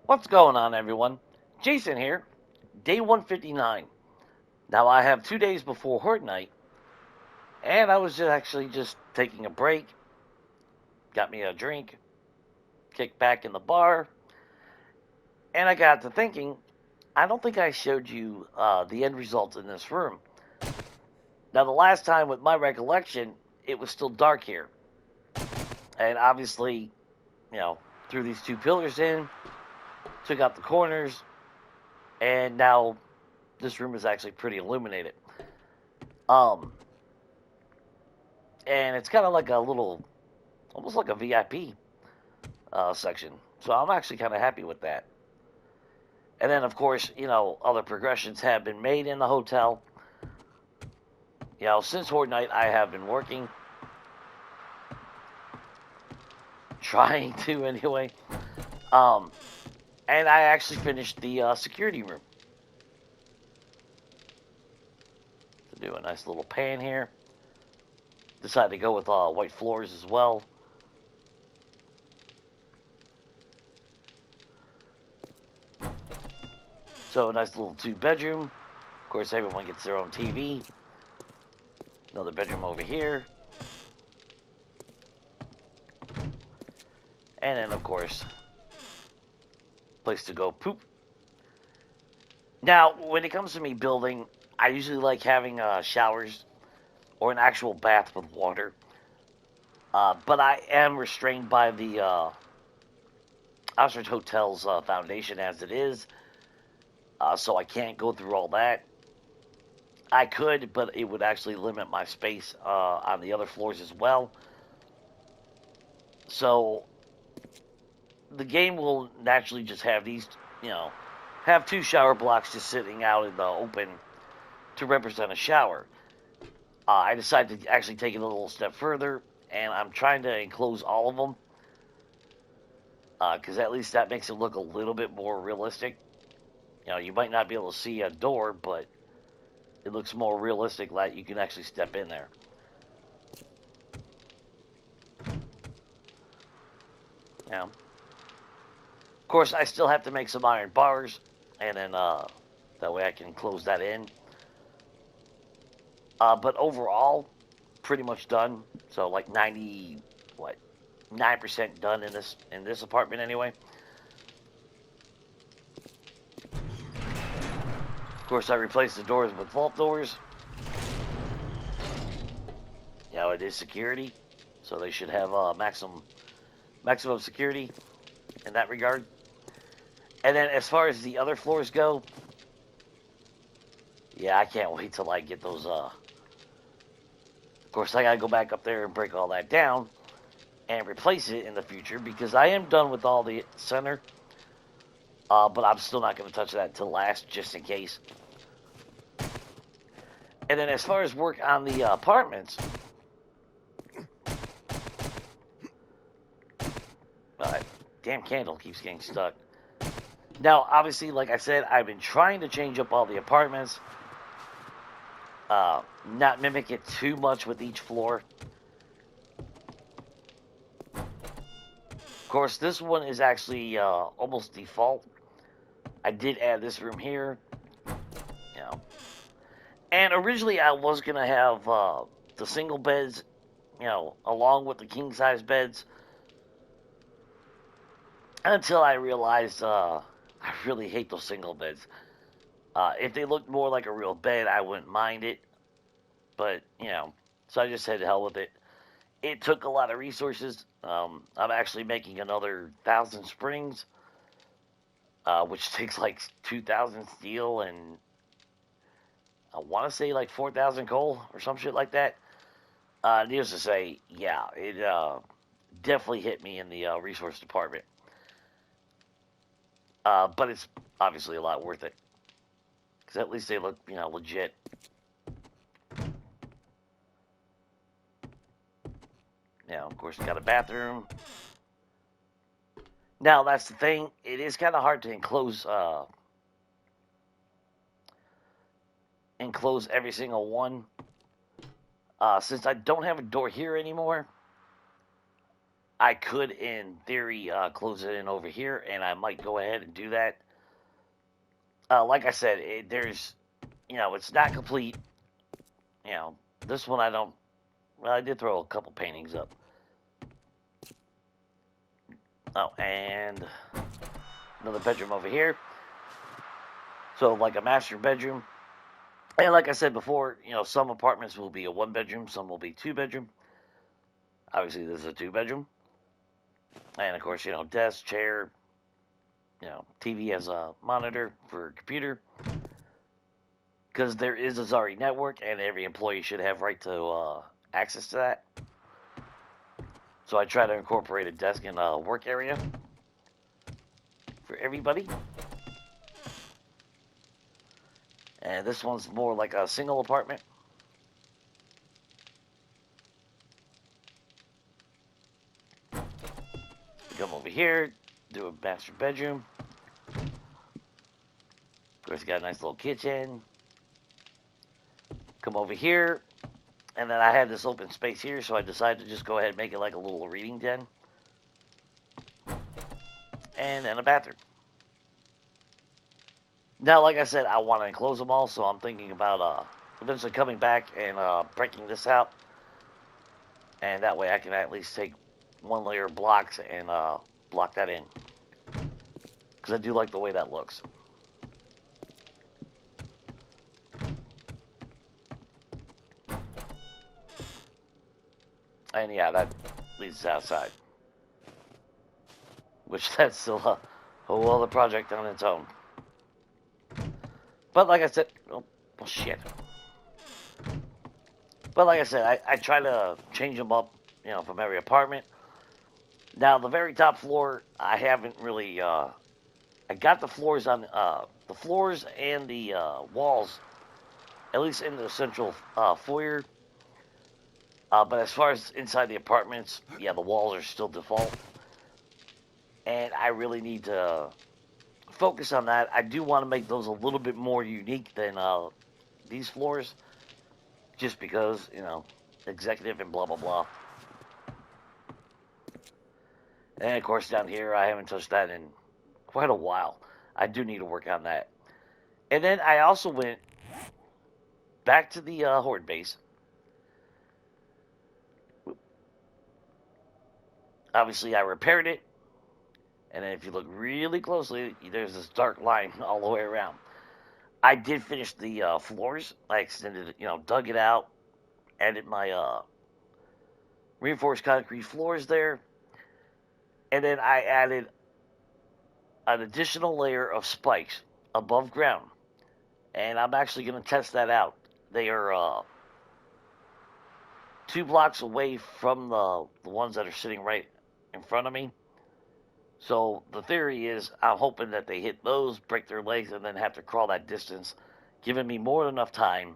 What's going on, everyone? Jason here, day 159. Now, I have 2 days before Horde Night, and I was just taking a break, got me a drink, kicked back in the bar, and I got to thinking, I don't think I showed you the end result in this room. Now, the last time, with my recollection, it was still dark here, and obviously, you know, threw these two pillars in, took out the corners, and now this room is actually pretty illuminated. Um, and it's kind of like a little, almost like a VIP section. So I'm actually kind of happy with that. And then, of course, other progressions have been made in the hotel. Since Horde Night, I have been working, trying to anyway. Um, and I actually finished the security room. To do a nice little pan here. Decided to go with white floors as well. So a nice little two-bedroom. Of course, everyone gets their own TV. Another bedroom over here. And then, of course, place to go poop. Now, when it comes to me building, I usually like having showers or an actual bath with water. But I am restrained by the Oxford Hotel's foundation as it is, so I can't go through all that. I could, but it would actually limit my space on the other floors as well. So the game will naturally just have these, have two shower blocks just sitting out in the open to represent a shower. I decided to actually take it a little step further, and I'm trying to enclose all of them because at least that makes it look a little bit more realistic. You might not be able to see a door, but it looks more realistic, like you can actually step in there. Of course, I still have to make some iron bars, and then that way I can close that in. But overall, pretty much done. So like 9% done in this apartment anyway. Of course, I replaced the doors with vault doors. It is security, so they should have maximum security in that regard. And then as far as the other floors go, yeah, I can't wait till I get those. Of course, I gotta go back up there and break all that down and replace it in the future because I am done with all the center. But I'm still not going to touch that till last, just in case. And then as far as work on the apartments, damn candle keeps getting stuck. Now, obviously, like I said, I've been trying to change up all the apartments, not mimic it too much with each floor. Of course, this one is actually almost default. I did add this room here, you know. And originally, I was gonna have the single beds, along with the king size beds, until I realized I really hate those single beds. If they looked more like a real bed, I wouldn't mind it. But, so I just said hell with it. It took a lot of resources. I'm actually making another 1,000 springs, which takes like 2,000 steel and I want to say like 4,000 coal or some shit like that. Needless to say, yeah, it definitely hit me in the resource department. But it's obviously a lot worth it because at least they look, legit. Of course, got a bathroom. Now that's the thing; it is kind of hard to enclose every single one. Since I don't have a door here anymore, I could, in theory, close it in over here, and I might go ahead and do that. Like I said, it's not complete. This one I don't. Well, I did throw a couple paintings up. Oh, and another bedroom over here. So, like a master bedroom. And like I said before, some apartments will be a one bedroom, some will be two bedroom. Obviously, this is a two bedroom. And of course, desk, chair, TV as a monitor for a computer. Because there is a ZARI network, and every employee should have right to access to that. So I try to incorporate a desk and a work area for everybody. And this one's more like a single apartment. Come over here, do a master bedroom. Of course, you got a nice little kitchen. Come over here, and then I had this open space here, so I decided to just go ahead and make it like a little reading den. And then a bathroom. Now, like I said, I want to enclose them all, so I'm thinking about eventually coming back and breaking this out. And that way I can at least take one layer of blocks and block that in. Because I do like the way that looks. And yeah, that leads us outside. Which that's still a whole other project on its own. But like I said, oh shit. But like I said, I try to change them up, from every apartment. Now, the very top floor, I haven't really, I got the floors on, the floors and the walls, at least in the central foyer. But as far as inside the apartments, yeah, the walls are still default. And I really need to focus on that. I do want to make those a little bit more unique than these floors. Just because, executive and blah, blah, blah. And of course, down here, I haven't touched that in quite a while. I do need to work on that. And then I also went back to the Horde base. Obviously, I repaired it. And then if you look really closely, there's this dark line all the way around. I did finish the floors. I extended it, dug it out, added my reinforced concrete floors there. And then I added an additional layer of spikes above ground. And I'm actually going to test that out. They are 2 blocks away from the ones that are sitting right in front of me. So the theory is I'm hoping that they hit those, break their legs, and then have to crawl that distance, giving me more than enough time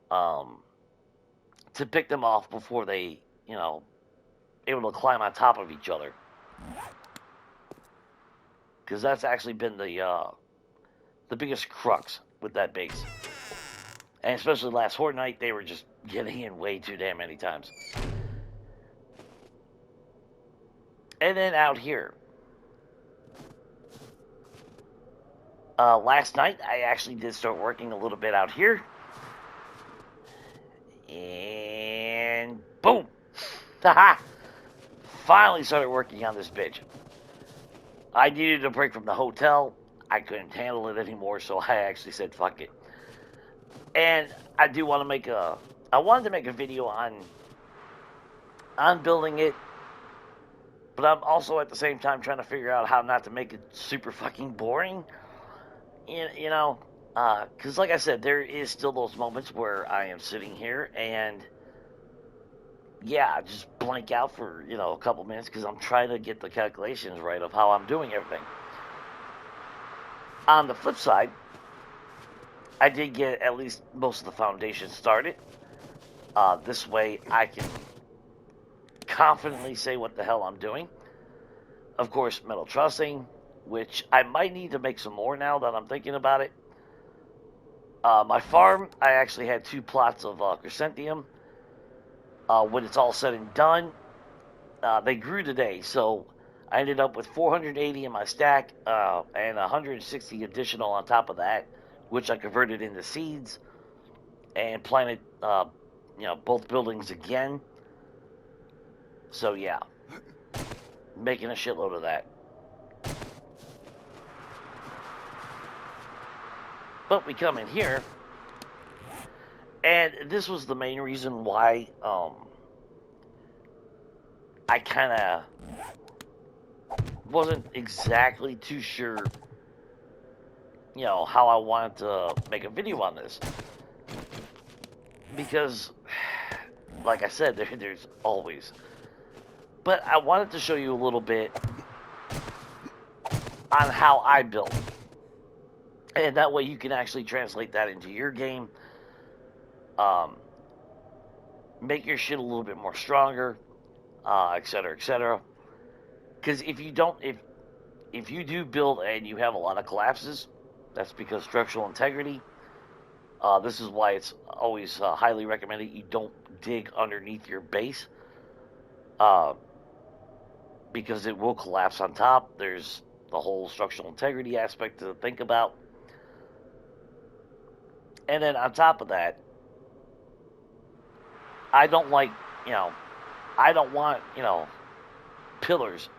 to pick them off before they, able to climb on top of each other. Because that's actually been the biggest crux with that base. And especially last Horde night, they were just getting in way too damn many times. And then out here. Last night, I actually did start working a little bit out here. And boom! Haha! Finally started working on this bitch. I needed a break from the hotel. I couldn't handle it anymore, so I actually said fuck it. And I do want to make I wanted to make a video on building it, but I'm also at the same time trying to figure out how not to make it super fucking boring. Because like I said, there is still those moments where I am sitting here and yeah, I just blank out for, a couple minutes because I'm trying to get the calculations right of how I'm doing everything. On the flip side, I did get at least most of the foundation started. This way I can confidently say what the hell I'm doing. Of course, metal trussing, which I might need to make some more now that I'm thinking about it. My farm, I actually had 2 plots of chrysanthemum. When it's all said and done, they grew today, so I ended up with 480 in my stack and 160 additional on top of that, which I converted into seeds and planted, both buildings again. So yeah, making a shitload of that. But we come in here, and this was the main reason why I kind of wasn't exactly too sure, how I wanted to make a video on this. Because, like I said, there's always. But I wanted to show you a little bit on how I build. And that way you can actually translate that into your game. Make your shit a little bit more stronger, etc., etc. Because if you don't, if you do build and you have a lot of collapses, that's because structural integrity. This is why it's always highly recommended you don't dig underneath your base, because it will collapse on top. There's the whole structural integrity aspect to think about. And then on top of that, I don't like, I don't want, pillars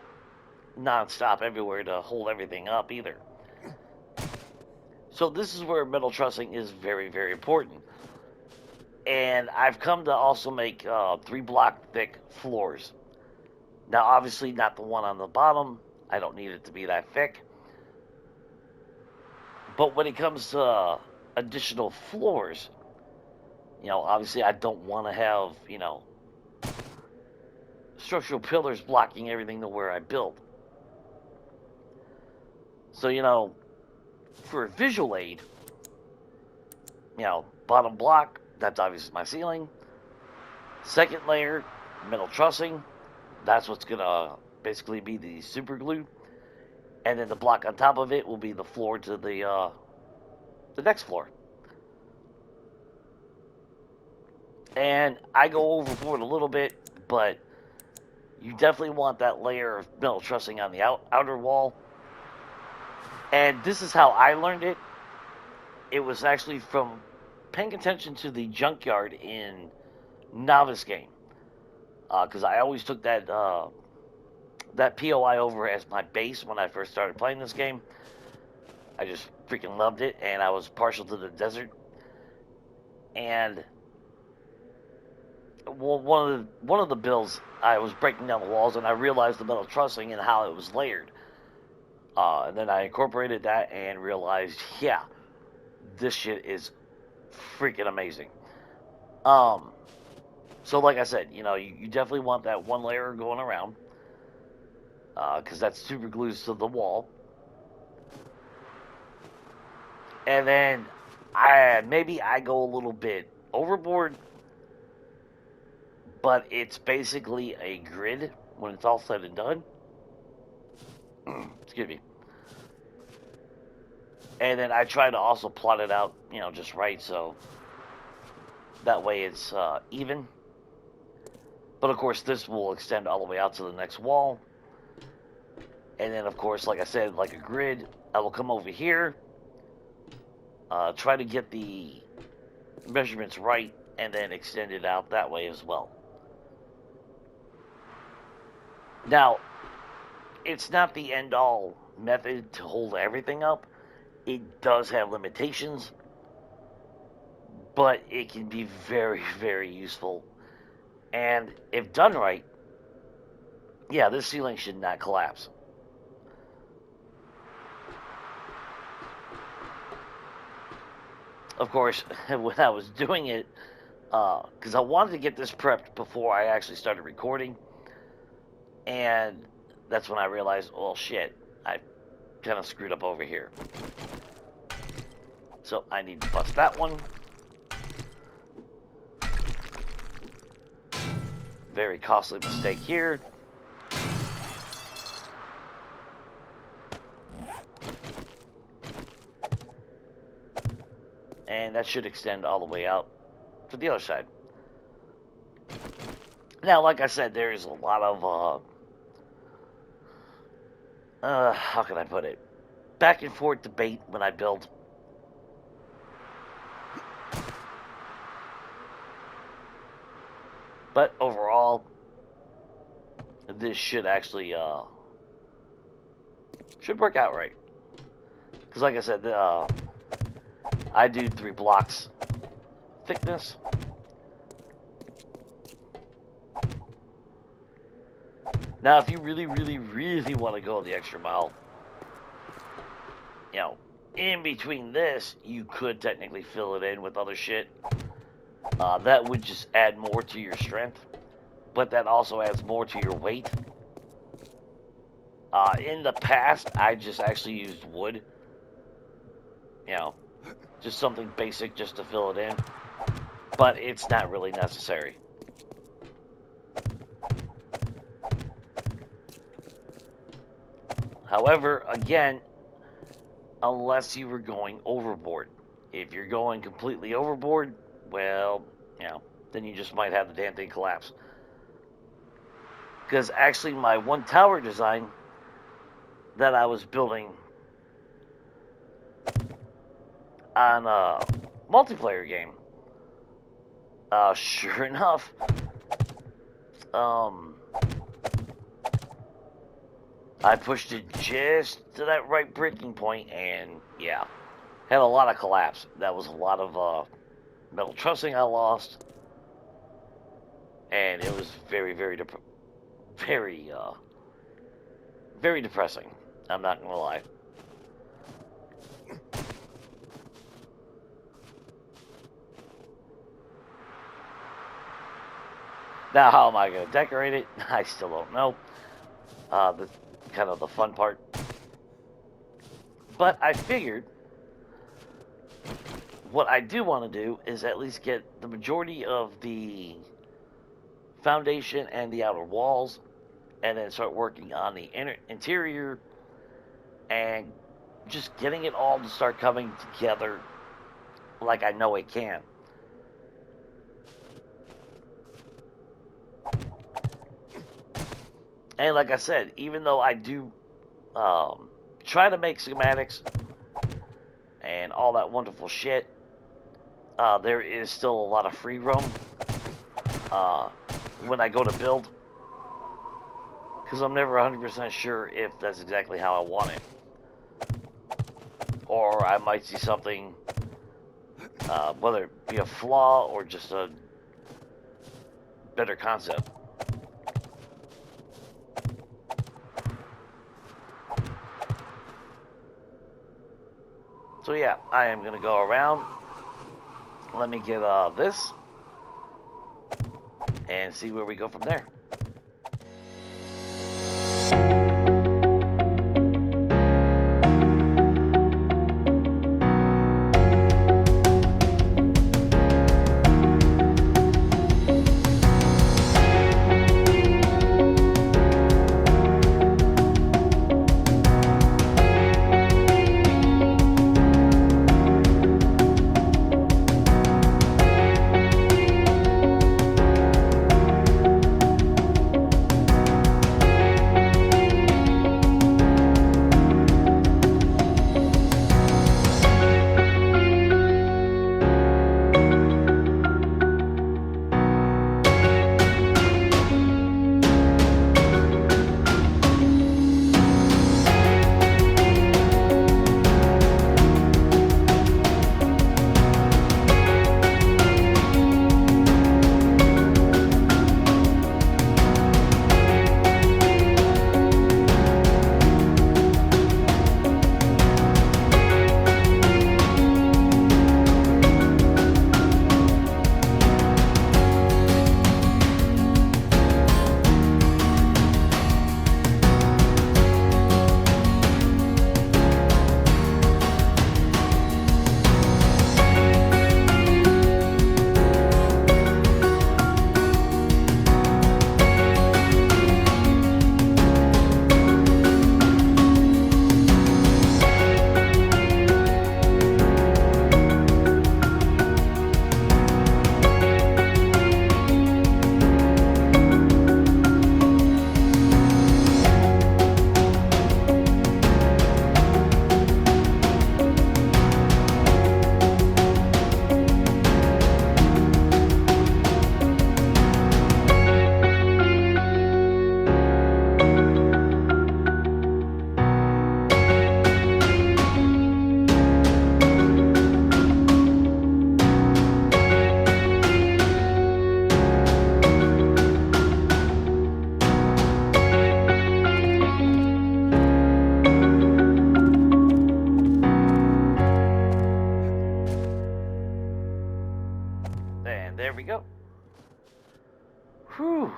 nonstop everywhere to hold everything up either. So this is where metal trussing is very, very important. And I've come to also make 3-block thick floors. Now, obviously, not the one on the bottom. I don't need it to be that thick. But when it comes to additional floors, obviously I don't want to have, structural pillars blocking everything to where I build. So, for visual aid, bottom block, that's obviously my ceiling. Second layer, metal trussing, that's what's going to basically be the super glue. And then the block on top of it will be the floor to the next floor. And I go overboard a little bit, but you definitely want that layer of metal trussing on the outer wall. And this is how I learned it. It was actually from paying attention to the junkyard in Novice game. Because I always took that POI over as my base when I first started playing this game. I just freaking loved it, and I was partial to the desert. And one of the builds, I was breaking down the walls, and I realized the metal trussing and how it was layered. And then I incorporated that and realized, yeah, this shit is freaking amazing. So like I said, you definitely want that one layer going around, because that super glues to the wall. And then maybe I go a little bit overboard, but it's basically a grid when it's all said and done. Excuse me. And then I try to also plot it out, just right, so that way it's even. But of course, this will extend all the way out to the next wall. And then, of course, like I said, like a grid, I will come over here, try to get the measurements right, and then extend it out that way as well. Now, it's not the end-all method to hold everything up. It does have limitations, but it can be very, very useful. And if done right, yeah, this ceiling should not collapse. Of course, when I was doing it, because I wanted to get this prepped before I actually started recording, and that's when I realized, well, shit, I kind of screwed up over here. So I need to bust that one. Very costly mistake here. And that should extend all the way out to the other side. Now, like I said, there's a lot of how can I put it? Back and forth debate when I build. But overall, this should actually should work out right. Because like I said, I do 3 blocks thickness. Now, if you really, really, really want to go the extra mile, you know, in between this, you could technically fill it in with other shit. That would just add more to your strength, but that also adds more to your weight. In the past, I just actually used wood. You know, just something basic just to fill it in, but it's not really necessary. However, again, unless you were going overboard. If you're going completely overboard, well, you know, then you just might have the damn thing collapse. Because actually my one tower design that I was building on a multiplayer game, sure enough, I pushed it just to that right breaking point, and yeah, had a lot of collapse. That was a lot of metal trussing I lost, and it was very, very, very depressing. I'm not gonna lie. Now, how am I gonna decorate it? I still don't know. The kind of the fun part. But I figured what I do want to do is at least get the majority of the foundation and the outer walls, and then start working on the interior and just getting it all to start coming together like I know it can. And like I said, even though I do try to make schematics and all that wonderful shit, there is still a lot of free roam when I go to build, because I'm never 100% sure if that's exactly how I want it, or I might see something, whether it be a flaw or just a better concept. So yeah, I am going to go around. Let me get this and see where we go from there. Whew.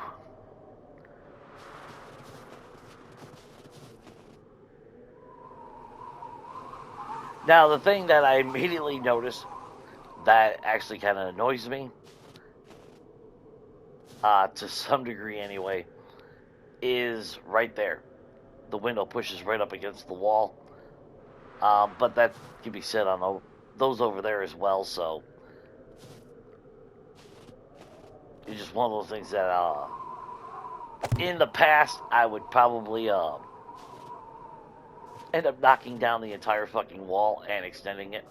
Now, the thing that I immediately noticed that actually kind of annoys me, to some degree anyway, is right there. The window pushes right up against the wall. But that can be said on those over there as well, so it's just one of those things that in the past I would probably end up knocking down the entire fucking wall and extending it,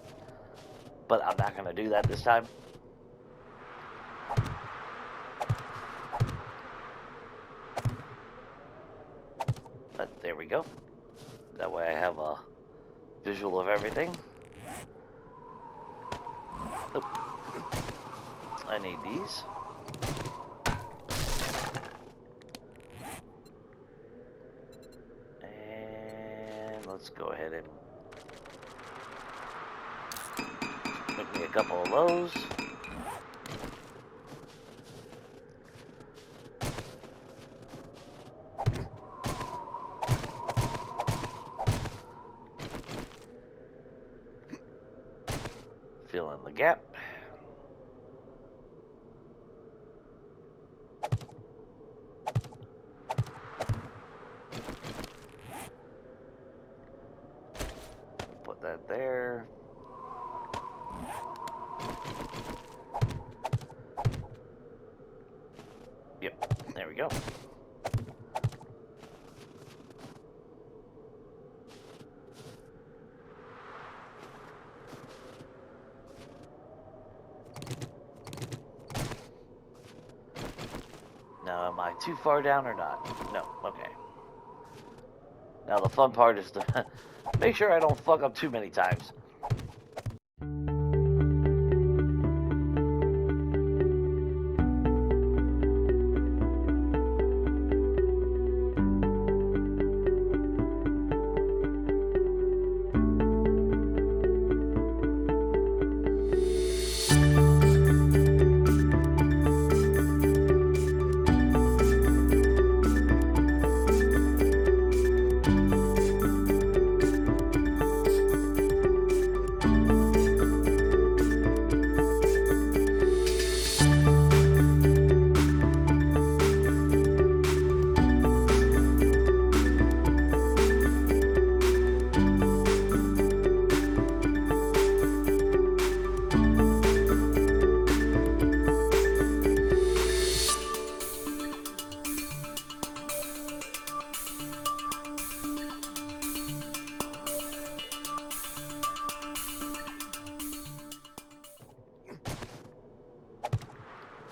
but I'm not going to do that this time. But there we go. That way I have a visual of everything. Oop. I need these. And let's go ahead and make me a couple of those. Fill in the gap. Put that there. Yep, there we go. Now, am I too far down or not? No, okay. Now the fun part is to make sure I don't fuck up too many times.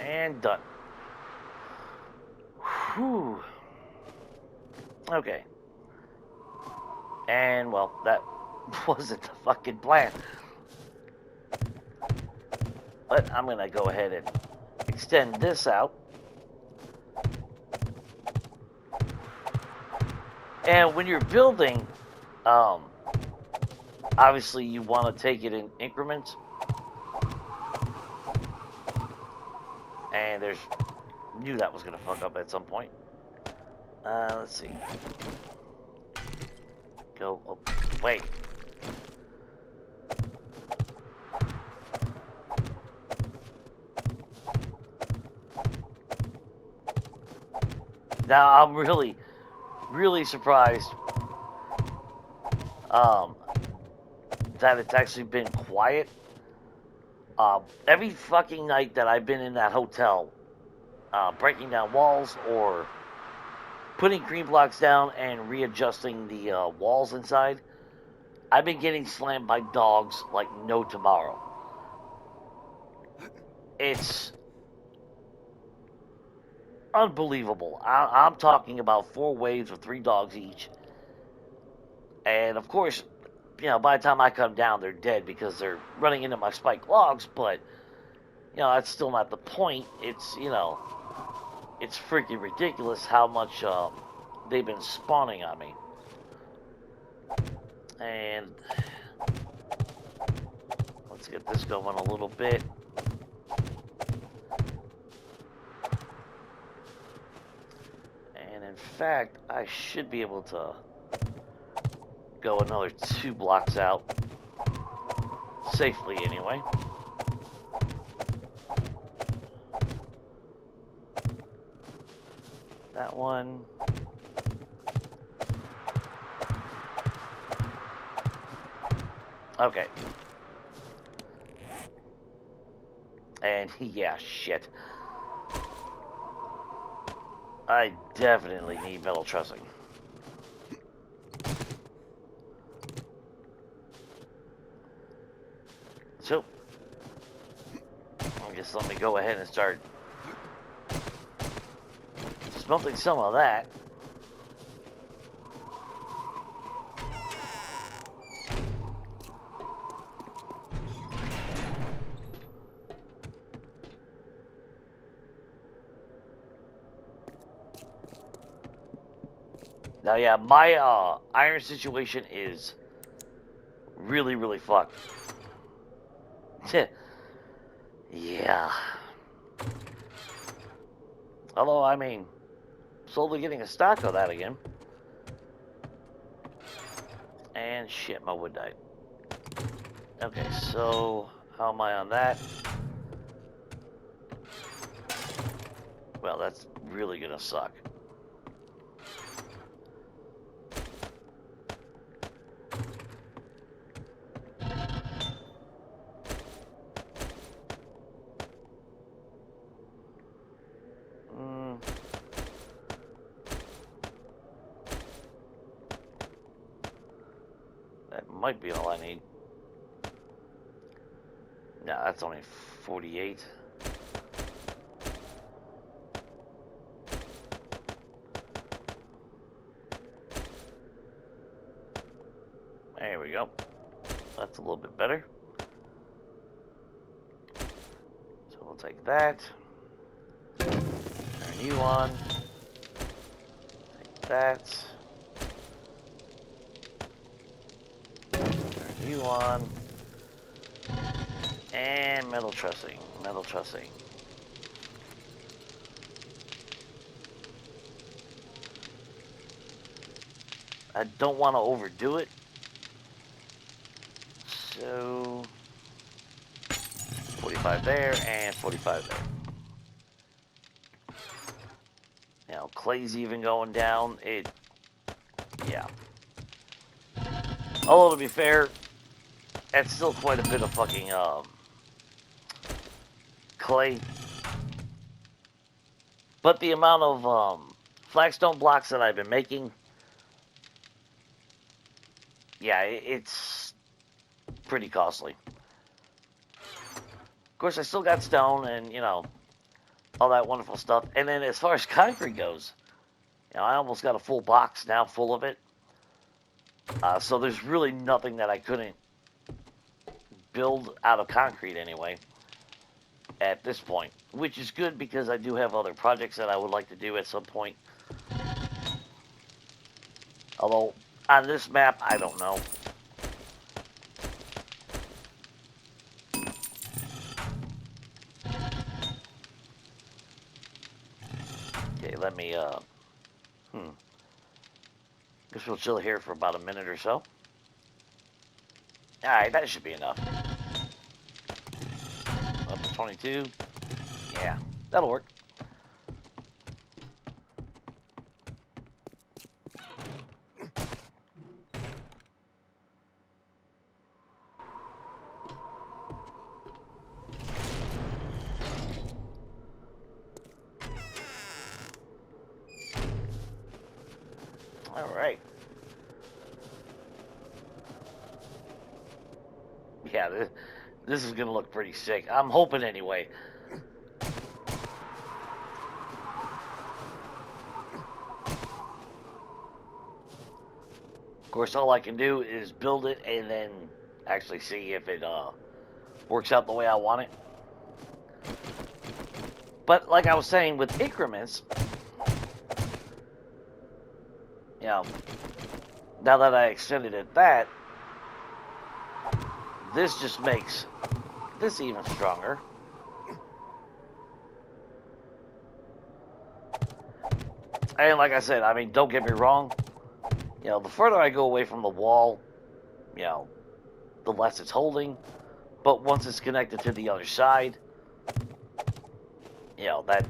And done. Whew. Okay. And, well, that wasn't the fucking plan. But I'm going to go ahead and extend this out. And when you're building, obviously you want to take it in increments. And knew that was going to fuck up at some point. Let's see. Go, oh, wait. Now, I'm really, really surprised that it's actually been quiet. Every fucking night that I've been in that hotel, breaking down walls or putting green blocks down and readjusting the walls inside, I've been getting slammed by dogs like no tomorrow. It's unbelievable. I'm talking about 4 waves of 3 dogs each. And of course, by the time I come down, they're dead because they're running into my spiked logs, but, that's still not the point. It's, it's freaking ridiculous how much they've been spawning on me. And let's get this going a little bit. In fact, I should be able to go another 2 blocks out. Safely, anyway. That one. Okay. And yeah, shit. I definitely need metal trussing. So, I guess let me go ahead and start smelting some of that. Now, yeah, my iron situation is really, really fucked. Yeah. Although, I mean, slowly getting a stock of that again. And shit, my wood died. Okay, so how am I on that? Well, that's really gonna suck. That might be all I need. No, that's only 48. There we go. That's a little bit better. So we'll take that. Turn you on. Take that. Turn you on. And metal trussing. Metal trussing. I don't want to overdo it. So 45 there and 45 there. You know, clay's even going down. Yeah. Although to be fair, that's still quite a bit of fucking clay. But the amount of flagstone blocks that I've been making, yeah, it's pretty costly. Of course, I still got stone and, you know, all that wonderful stuff. And then as far as concrete goes, you know, I almost got a full box now full of it. So there's really nothing that I couldn't build out of concrete anyway at this point, which is good because I do have other projects that I would like to do at some point. Although on this map, I don't know. Okay, let me guess we'll chill here for about a minute or so. Alright, that should be enough. Up to 22. Yeah, that'll work. Alright. Yeah, this is going to look pretty sick. I'm hoping anyway. Of course, all I can do is build it and then actually see if it works out the way I want it. But like I was saying, with increments, you know, now that I extended it that, this just makes this even stronger. And like I said, I mean, don't get me wrong. You know, the further I go away from the wall, you know, the less it's holding. But once it's connected to the other side, you know, that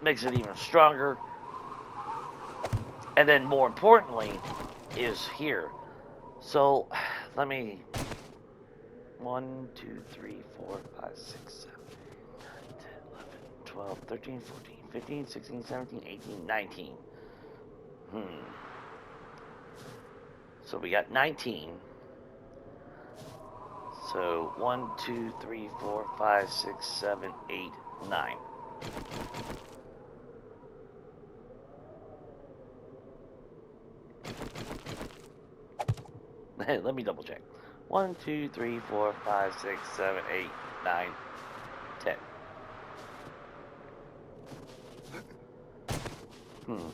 makes it even stronger. And then more importantly is here. So let me 1, 2, 3, 4, 5, 6, 7, 9, 10, 11, 12, 13, 14, 15, 16, 17, 18, 19. So we got 19. So 1, 2, 3, 4, 5, 6, 7, 8, 9. Let me double check. 1, 2, 3, 4, 5, 6, 7, 8, 9, 10. Hmm.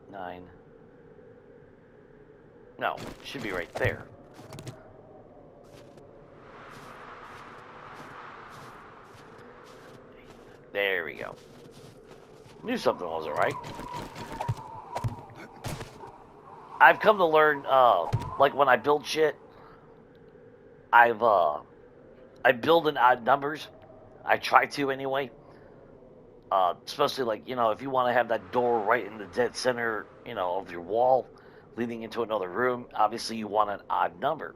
9. No, it should be right there. There we go. Knew something wasn't right. I've come to learn, like when I build shit, I build in odd numbers. I try to anyway. Especially like, you know, if you want to have that door right in the dead center, you know, of your wall leading into another room, obviously you want an odd number.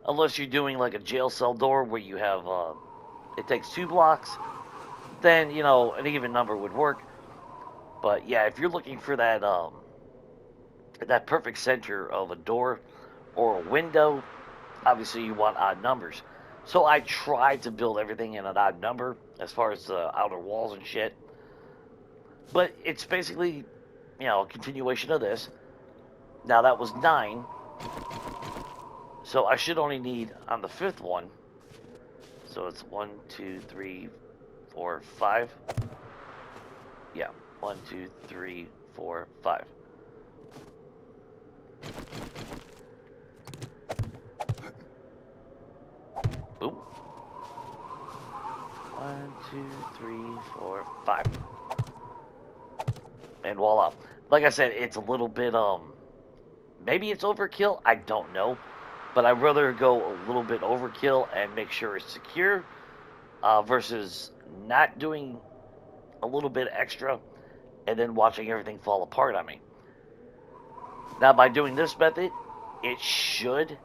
Unless you're doing like a jail cell door where you have, it takes 2 blocks, then, you know, an even number would work. But yeah, if you're looking for that, that perfect center of a door or a window, obviously you want odd numbers. So I try to build everything in an odd number as far as the outer walls and shit. But it's basically, you know, a continuation of this. Now that was 9. So I should only need on the 5th one. So it's 1, 2, 3, 4, 5. Yeah, 1, 2, 3, 4, 5. Boom. 1, 2, 3, 4, 5. And voila. Like I said, it's a little bit, maybe it's overkill. I don't know. But I'd rather go a little bit overkill and make sure it's secure versus not doing a little bit extra and then watching everything fall apart on me. Now, by doing this method, it should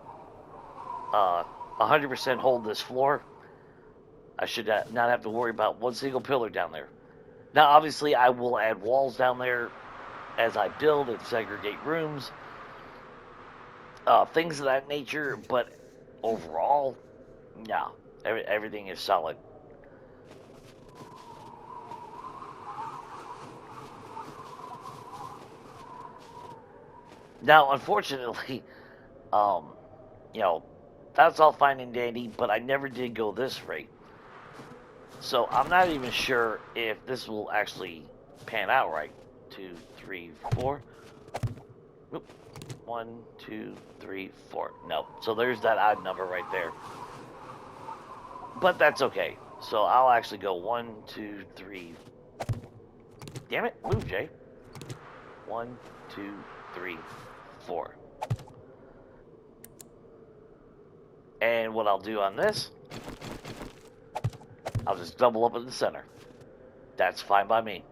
100% hold this floor. I should not have to worry about one single pillar down there. Now, obviously, I will add walls down there as I build and segregate rooms, things of that nature, but overall, no, everything is solid. Now, unfortunately, you know, that's all fine and dandy, but I never did go this rate. So I'm not even sure if this will actually pan out right. 2, 3, 4. Oop. 1, 2, 3, 4. No. So there's that odd number right there. But that's okay. So I'll actually go 1, 2, 3. Damn it. Move, Jay. 1, 2, 3, 4. And what I'll do on this, I'll just double up in the center. That's fine by me.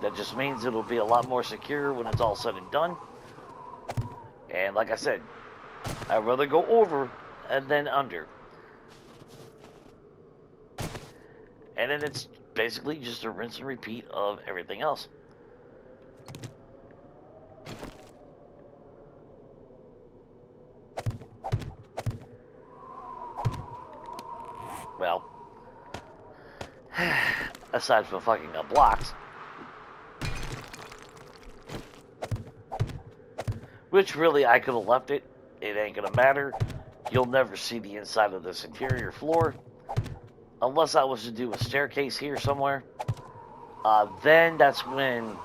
That just means it'll be a lot more secure when it's all said and done. And like I said, I'd rather go over and then under. And then it's basically just a rinse and repeat of everything else. Well, aside from fucking up blocks, which really I could have left it. It ain't gonna matter. You'll never see the inside of this interior floor. Unless I was to do a staircase here somewhere. Then that's when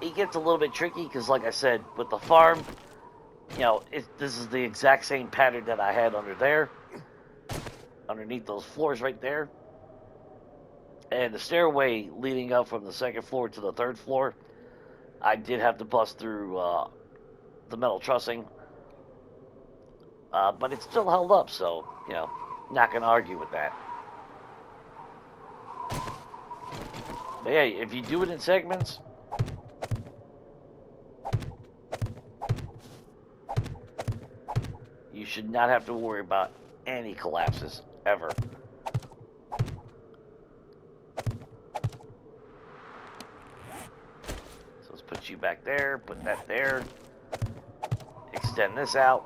it gets a little bit tricky. Because like I said, with the farm, You know, this is the exact same pattern that I had under there, underneath those floors right there. And the stairway leading up from the second floor to the third floor, I did have to bust through the metal trussing, but it still held up, so, you know, not going to argue with that. But yeah, if you do it in segments, you should not have to worry about any collapses, ever. So let's put you back there, put that there, extend this out.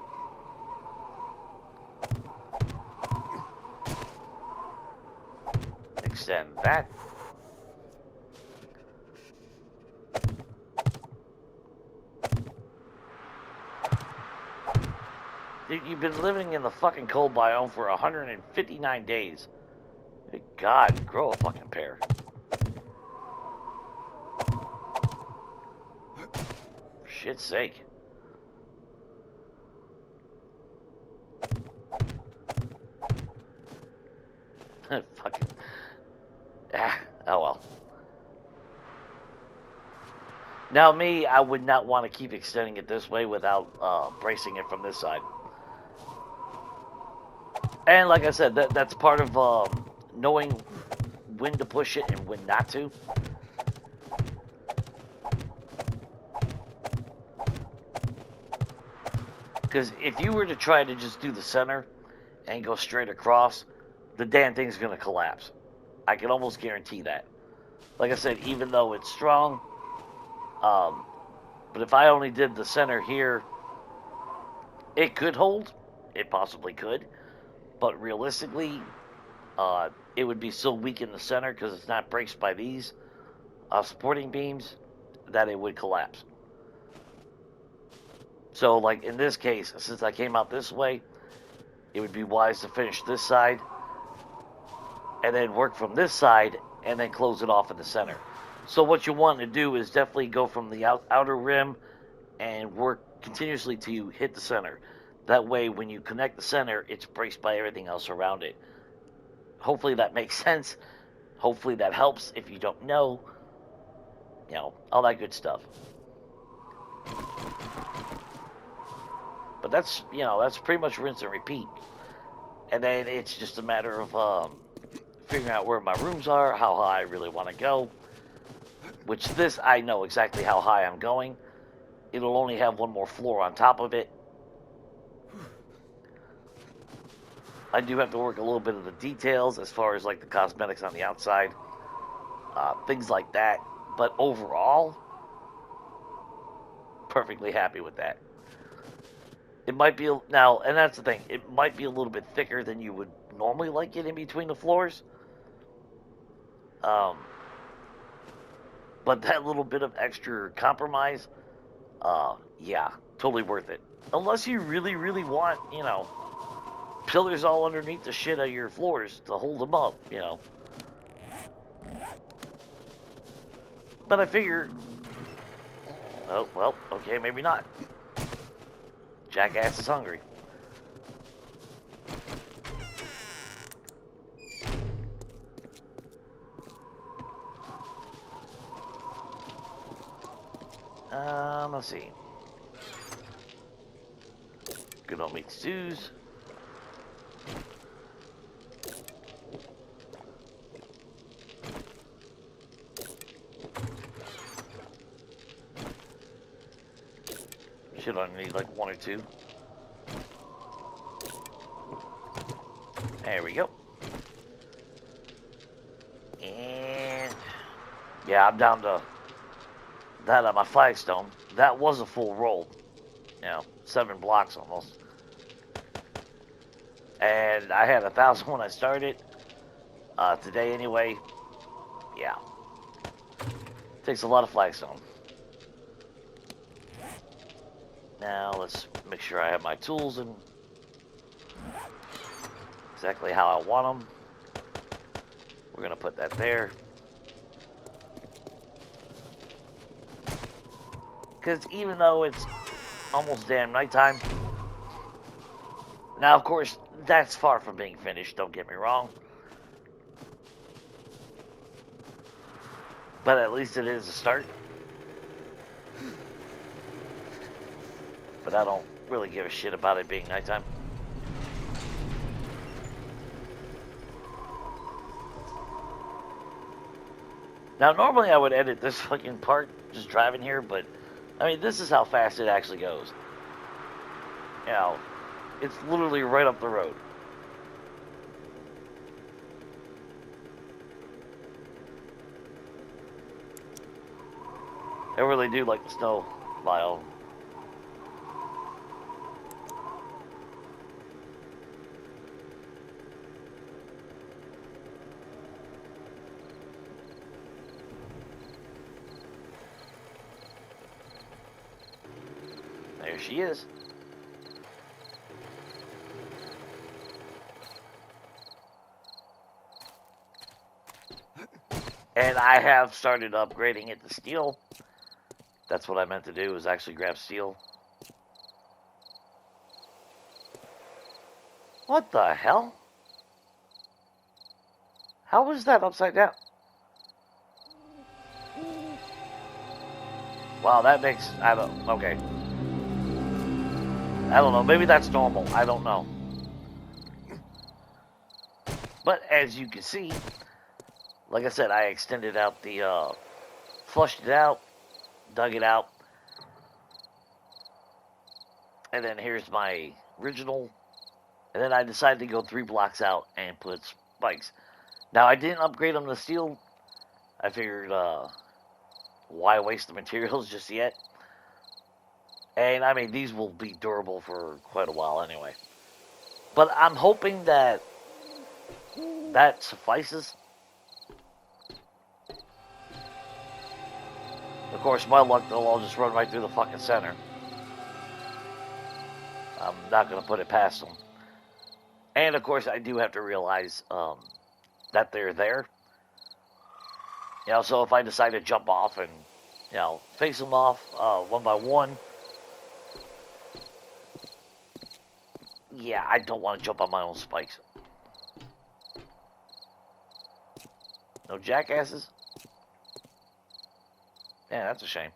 Extend that. Dude, you've been living in the fucking cold biome for 159 days. Good God, grow a fucking pair. For shit's sake. Fucking. Oh well. Now me, I would not want to keep extending it this way without bracing it from this side. And like I said, that's part of knowing when to push it and when not to. Because if you were to try to just do the center and go straight across, the damn thing's going to collapse. I can almost guarantee that. Like I said, even though it's strong, but if I only did the center here, it could hold. It possibly could. But realistically, it would be so weak in the center because it's not braced by these supporting beams that it would collapse. So, like in this case, since I came out this way, it would be wise to finish this side and then work from this side and then close it off in the center. So what you want to do is definitely go from the outer rim and work continuously till you hit the center. That way, when you connect the center, it's braced by everything else around it. Hopefully that makes sense. Hopefully that helps. If you don't know, you know, all that good stuff. But that's, you know, that's pretty much rinse and repeat. And then it's just a matter of figuring out where my rooms are, how high I really want to go. Which this, I know exactly how high I'm going. It'll only have one more floor on top of it. I do have to work a little bit of the details as far as like the cosmetics on the outside. Things like that. But overall, perfectly happy with that. It might be, now, and that's the thing, it might be a little bit thicker than you would normally like it in between the floors. But that little bit of extra compromise, yeah, totally worth it. Unless you really, really want, you know, pillars all underneath the shit of your floors to hold them up, you know. But I figure, oh, well, okay, maybe not. Jackass is hungry. Let's see. Good old meat stews. Should only need like one or two. There we go. And yeah, I'm down to that on my flagstone. That was a full roll. You know, 7 blocks almost. And I had 1,000 when I started. Today anyway. Yeah. Takes a lot of flagstone. Now let's make sure I have my tools in exactly how I want them. We're gonna put that there. Because even though it's almost damn nighttime. Now, of course, that's far from being finished, don't get me wrong. But at least it is a start. But I don't really give a shit about it being nighttime. Now, normally I would edit this fucking part just driving here, but I mean, this is how fast it actually goes. You know, it's literally right up the road. I really do like the snow biome. There she is. And I have started upgrading it to steel. That's what I meant to do, was actually grab steel. What the hell? How is that upside down? Wow, that makes... okay. I don't know. Maybe that's normal. I don't know. But as you can see, like I said, I extended out the... flushed it out, dug it out. And then here's my original. And then I decided to go 3 blocks out and put spikes. Now, I didn't upgrade them to steel. I figured, why waste the materials just yet? And, I mean, these will be durable for quite a while anyway. But I'm hoping that that suffices. Of course, my luck, they'll all just run right through the fucking center. I'm not going to put it past them. And, of course, I do have to realize that they're there. You know, so if I decide to jump off and, you know, face them off one by one, yeah, I don't want to jump on my own spikes. No jackasses? Yeah, that's a shame.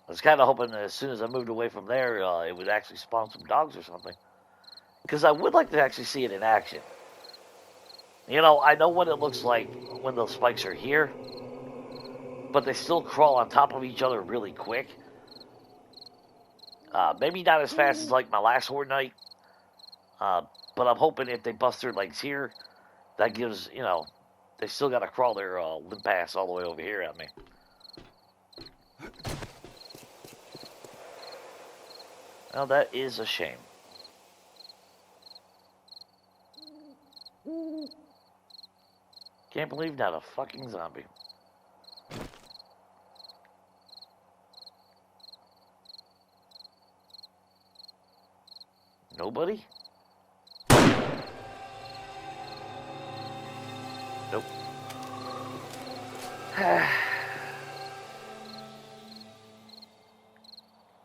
I was kind of hoping that as soon as I moved away from there, it would actually spawn some dogs or something. Because I would like to actually see it in action. You know, I know what it looks like when those spikes are here, but they still crawl on top of each other really quick. Maybe not as fast as like my last Horde Night, but I'm hoping if they bust their legs here, that gives, you know, they still got to crawl their limp ass all the way over here at me. Well, that is a shame. Can't believe not a fucking zombie. Nobody? Nope.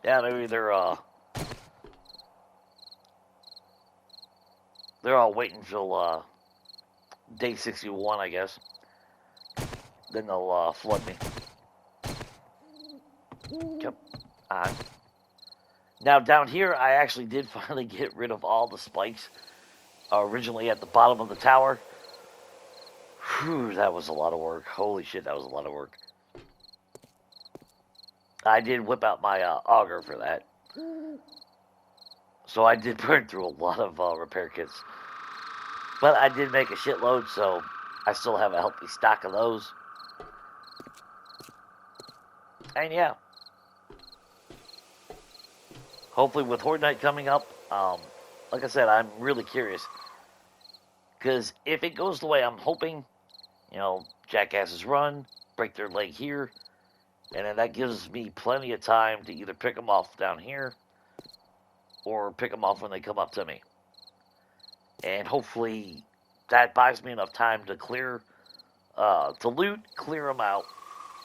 Yeah, maybe they're all waiting until day 61, I guess. Then they'll flood me. Come on. Now down here, I actually did finally get rid of all the spikes originally at the bottom of the tower. Whew, that was a lot of work. Holy shit, that was a lot of work. I did whip out my auger for that. So I did burn through a lot of repair kits. But I did make a shitload, so I still have a healthy stock of those. And yeah. Hopefully with Horde Night coming up, like I said, I'm really curious. Because if it goes the way I'm hoping, you know, jackasses run, break their leg here, and then that gives me plenty of time to either pick them off down here or pick them off when they come up to me. And hopefully that buys me enough time to clear, to loot, clear them out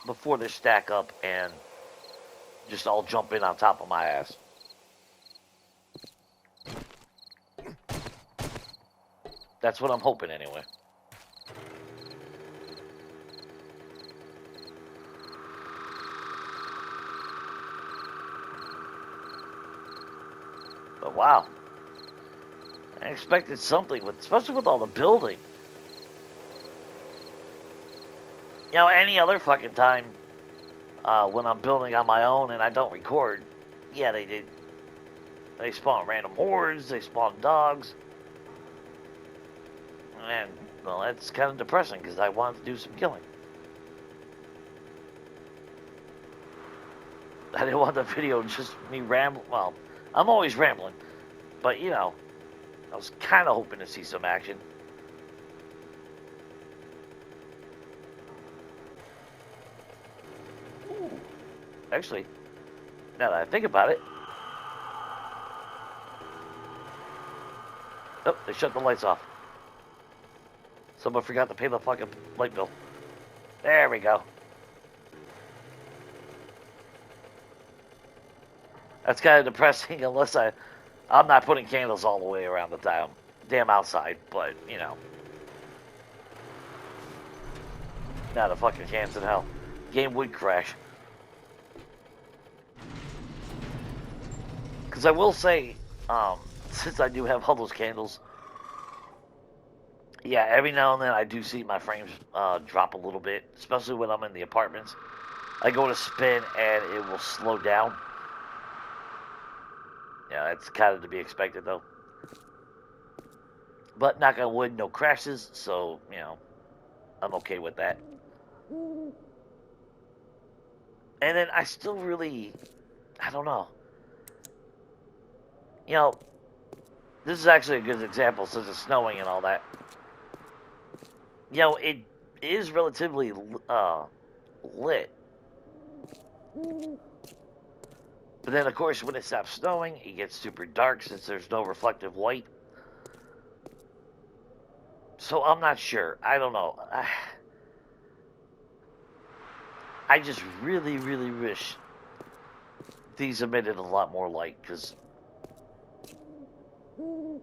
before they stack up and just all jump in on top of my ass. That's what I'm hoping anyway. But wow. I expected something, especially with all the building. You know, any other fucking time when I'm building on my own and I don't record, yeah, they did. They spawn random hordes, they spawn dogs. And, well, that's kind of depressing because I wanted to do some killing. I didn't want the video just me rambling. Well, I'm always rambling. But, you know, I was kind of hoping to see some action. Ooh. Actually, now that I think about it. Oh, they shut the lights off. Someone forgot to pay the fucking light bill. There we go. That's kind of depressing unless I'm not putting candles all the way around the damn outside, but, you know. Not a fucking chance in hell. Game would crash. Because I will say, since I do have all those candles, yeah, every now and then I do see my frames drop a little bit, especially when I'm in the apartments. I go to spin and it will slow down. Yeah, that's kind of to be expected, though. But knock on wood, no crashes, so, you know, I'm okay with that. And then I still really, I don't know. You know, this is actually a good example since it's snowing and all that. You know, it is relatively lit. But then, of course, when it stops snowing, it gets super dark since there's no reflective light. So I'm not sure. I don't know. I just really, really wish these emitted a lot more light, because I don't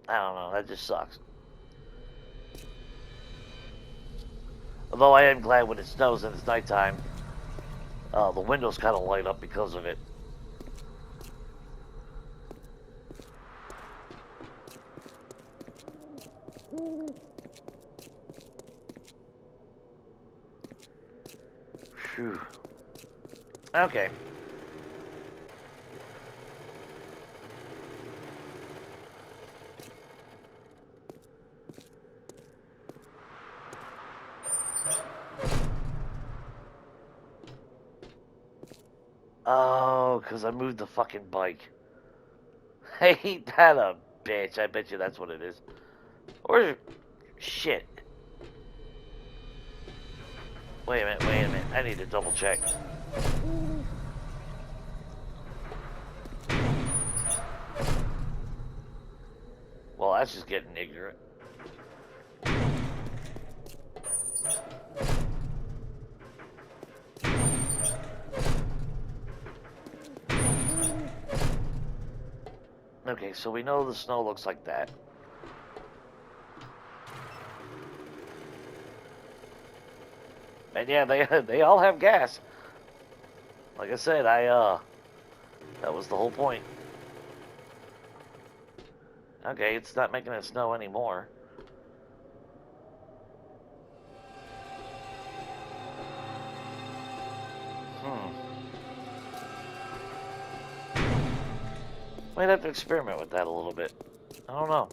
know, that just sucks. Although I am glad when it snows and it's nighttime, the windows kind of light up because of it. Phew. Okay. Oh, because I moved the fucking bike. Ain't that a bitch? I bet you that's what it is. Or, shit. Wait a minute. I need to double check. Well, that's just getting ignorant. Okay, so we know the snow looks like that. And yeah, they all have gas. Like I said, that was the whole point. Okay, it's not making it snow anymore. Might have to experiment with that a little bit. I don't know.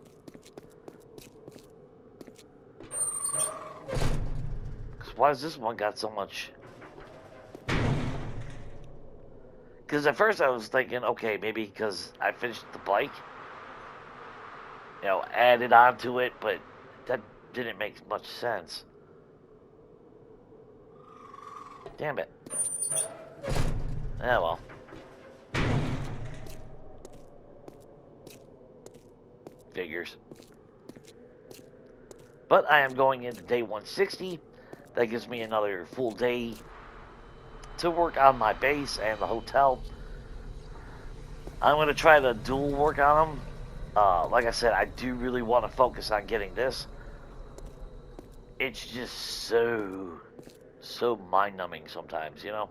Why has this one got so much? Because at first I was thinking, okay, maybe because I finished the bike, you know, added onto it, but that didn't make much sense. Damn it. Yeah, well. Figures. But I am going into day 160. That gives me another full day to work on my base and the hotel. I'm going to try to dual work on them. Like I said, I do really want to focus on getting this. It's just so mind-numbing sometimes, you know.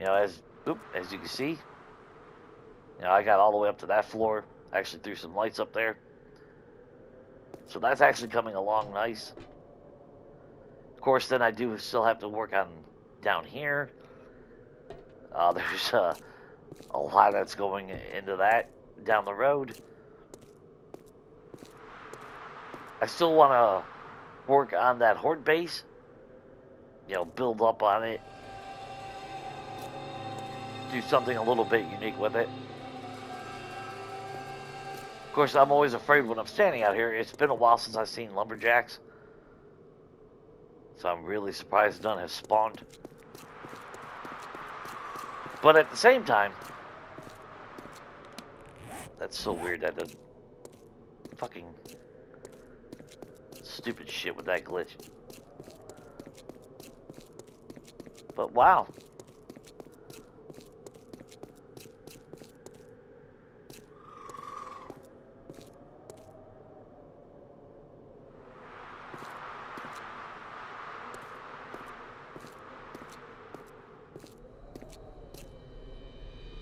As you can see, I got all the way up to that floor. I actually threw some lights up there, so that's actually coming along nice. Of course, then I do still have to work on down here. There's a lot that's going into that down the road. I still want to work on that horde base. Build up on it. Do something a little bit unique with it. Of course, I'm always afraid when I'm standing out here. It's been a while since I've seen lumberjacks. So I'm really surprised none have spawned. But at the same time, that's so weird that the fucking stupid shit with that glitch. But wow.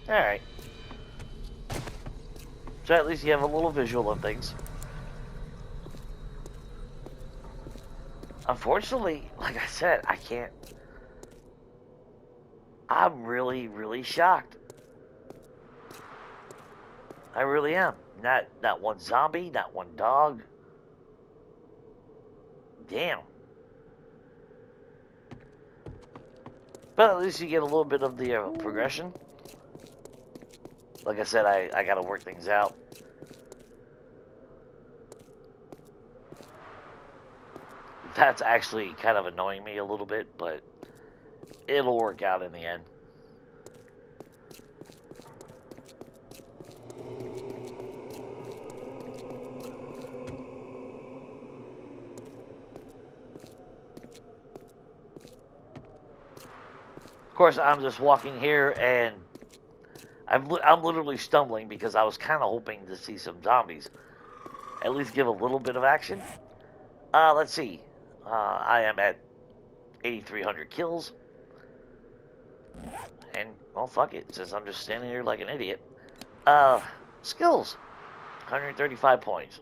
Alright. So at least you have a little visual of things. Unfortunately, like I said, I can't. I'm really, really shocked. I really am. Not one zombie, not one dog. Damn. But at least you get a little bit of the progression. Like I said, I gotta work things out. That's actually kind of annoying me a little bit, but it'll work out in the end. Of course, I'm just walking here, and I'm literally stumbling because I was kind of hoping to see some zombies. At least give a little bit of action. Let's see. I am at 8,300 kills. And, well, fuck it, since I'm just standing here like an idiot. Skills. 135 points.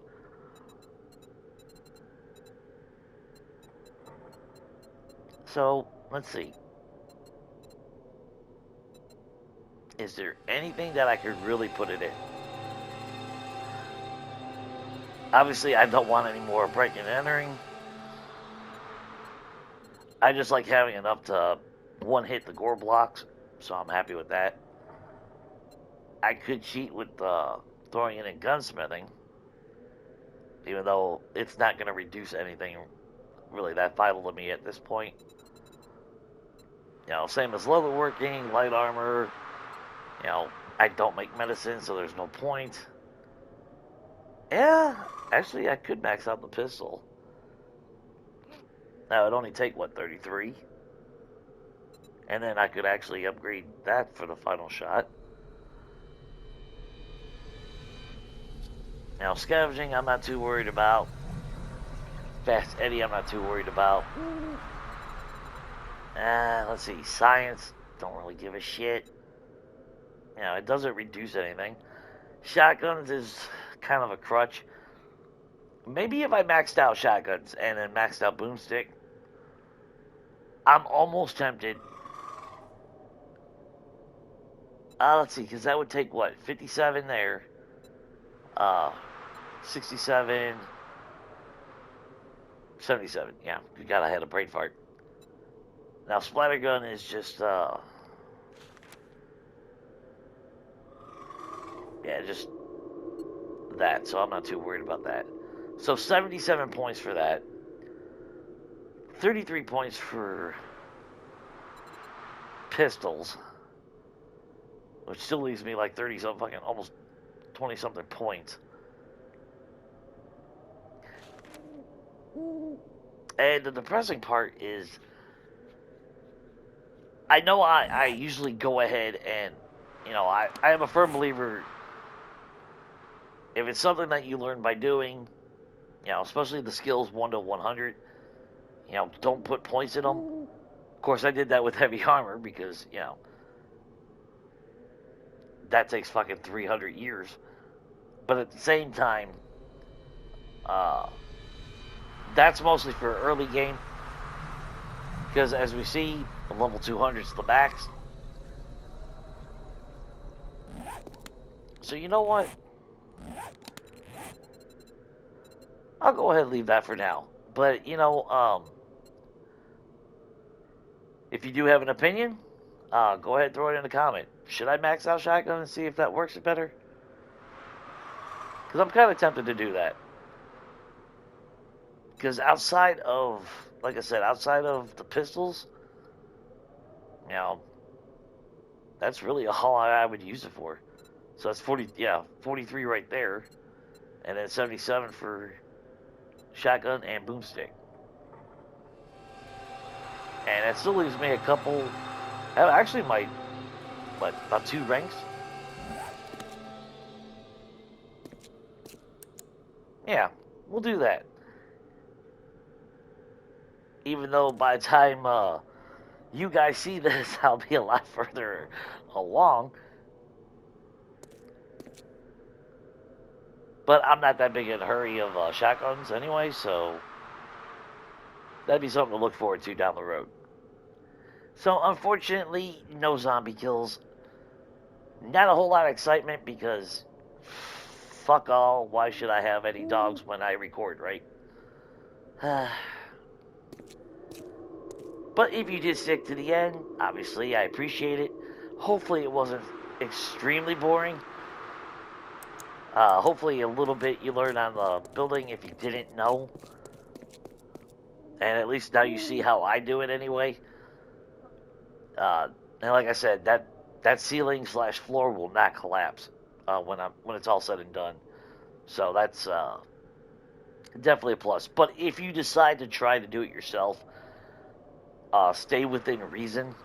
So, let's see. Is there anything that I could really put it in? Obviously, I don't want any more breaking and entering. I just like having enough to one-hit the gore blocks, so I'm happy with that. I could cheat with throwing it in gunsmithing, even though it's not going to reduce anything really that vital to me at this point. Same as leatherworking, light armor. I don't make medicine, so there's no point. Yeah, actually, I could max out the pistol. Now, it'd only take, 33? And then I could actually upgrade that for the final shot. Now, scavenging, I'm not too worried about. Fast Eddie, I'm not too worried about. Let's see, science, don't really give a shit. It doesn't reduce anything. Shotguns is kind of a crutch. Maybe if I maxed out shotguns and then maxed out boomstick, I'm almost tempted. Let's see, because that would take 57 there. 67. 77, yeah. You got I had a brain fart. Now, splattergun is just, yeah, just that, so I'm not too worried about that. So 77 points for that. 33 points for pistols. Which still leaves me 30-something, fucking almost 20-something points. And the depressing part is I know I usually go ahead and, I am a firm believer if it's something that you learn by doing, especially the skills 1 to 100, don't put points in them. Of course, I did that with heavy armor because, that takes fucking 300 years. But at the same time, uh, that's mostly for early game. Because as we see, the level 200 is the max. So you know what? I'll go ahead and leave that for now. But, if you do have an opinion, go ahead and throw it in a comment. Should I max out shotgun and see if that works better? Because I'm kind of tempted to do that. Because outside of, like I said, outside of the pistols, that's really all I would use it for. So that's 43 right there. And then 77 for shotgun and boomstick. And that still leaves me a couple, actually about 2 ranks. Yeah, we'll do that. Even though by the time you guys see this, I'll be a lot further along. But I'm not that big in a hurry of shotguns anyway, so that'd be something to look forward to down the road. So unfortunately, no zombie kills. Not a whole lot of excitement because fuck all. Why should I have any dogs when I record, right? But if you did stick to the end, obviously I appreciate it. Hopefully it wasn't extremely boring. Hopefully a little bit you learned on the building if you didn't know. And at least now you see how I do it anyway. And like I said, that ceiling / floor will not collapse when it's all said and done. So that's definitely a plus. But if you decide to try to do it yourself, stay within reason.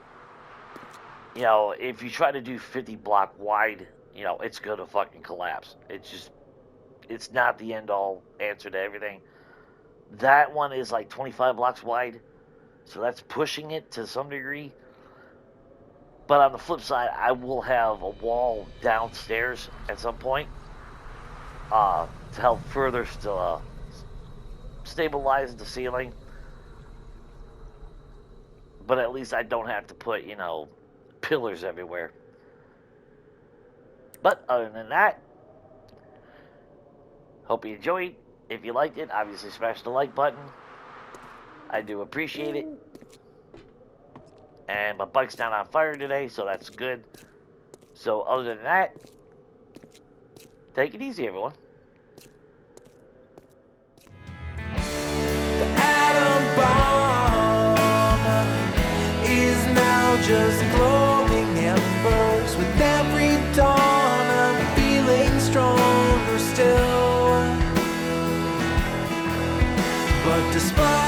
If you try to do 50 block wide, it's gonna fucking collapse. It's not the end all answer to everything. That one is like 25 blocks wide, so that's pushing it to some degree. But on the flip side, I will have a wall downstairs at some point to help further stabilize the ceiling. But at least I don't have to put, pillars everywhere. But other than that, hope you enjoyed. If you liked it, obviously smash the like button. I do appreciate it. And my bike's not on fire today, so that's good. So other than that, take it easy, everyone. The atom bomb is now just glowing embers. With every dawn, I'm feeling stronger still. But despite